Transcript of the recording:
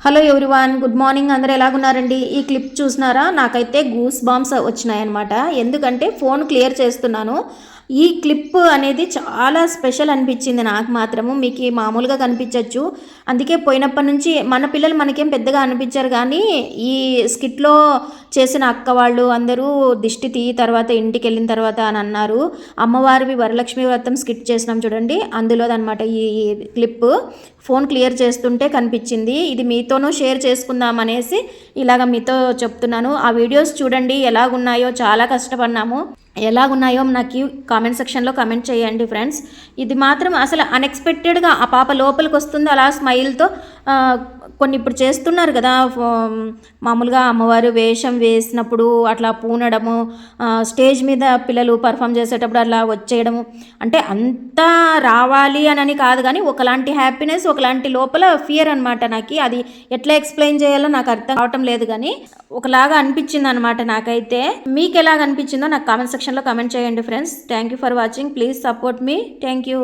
Hello everyone, good morning. అందరూ ఎలాగున్నారండి? ఈ clip చూసినారా? నాకైతే గూస్ బాంబ్స్ వచ్చినాయన్నమాట. ఎందుకంటే ఫోన్ క్లియర్ చేస్తున్నాను. ఈ క్లిప్ అనేది చాలా స్పెషల్ అనిపించింది నాకు మాత్రము. మీకు మామూలుగా కనిపించవచ్చు, అందుకే పోయినప్పటి నుంచి మన పిల్లలు మనకేం పెద్దగా అనిపించారు, కానీ ఈ స్కిట్లో చేసిన అక్క వాళ్ళు అందరూ దిష్టి తీయి తర్వాత ఇంటికి వెళ్ళిన తర్వాత అని అన్నారు. అమ్మవారివి వరలక్ష్మి వ్రతం స్కిట్ చేసినాం చూడండి, అందులోదనమాట ఈ క్లిప్. ఫోన్ క్లియర్ చేస్తుంటే కనిపించింది. ఇది మీతోనూ షేర్ చేసుకుందాం అనేసి ఇలాగ మీతో చెప్తున్నాను. ఆ వీడియోస్ చూడండి ఎలాగున్నాయో. చాలా కష్టపడినాము. ఎలాగున్నాయో నాకు కామెంట్ సెక్షన్లో కామెంట్ చేయండి ఫ్రెండ్స్. ఇది మాత్రం అసలు అన్ఎక్స్పెక్టెడ్గా ఆ పాప లోపలికి వస్తుంది అలా స్మైల్తో. కొన్ని ఇప్పుడు చేస్తున్నారు కదా, మామూలుగా అమ్మవారు వేషం వేసినప్పుడు అట్లా పూనడము, స్టేజ్ మీద పిల్లలు పర్ఫామ్ చేసేటప్పుడు అలా వచ్చేయడము, అంటే అంతా రావాలి అని కాదు, కానీ ఒకలాంటి హ్యాపీనెస్, ఒకలాంటి లోపల ఫియర్ అనమాట. నాకు అది ఎట్లా ఎక్స్ప్లెయిన్ చేయాలో నాకు అర్థం కావటం లేదు, కానీ ఒకలాగా అనిపించింది అనమాట నాకైతే. మీకు ఎలాగ అనిపించిందో నాకు కామెంట్ సెక్షన్లో కామెంట్ చేయండి friends. Thank you for watching. Please support me. Thank you.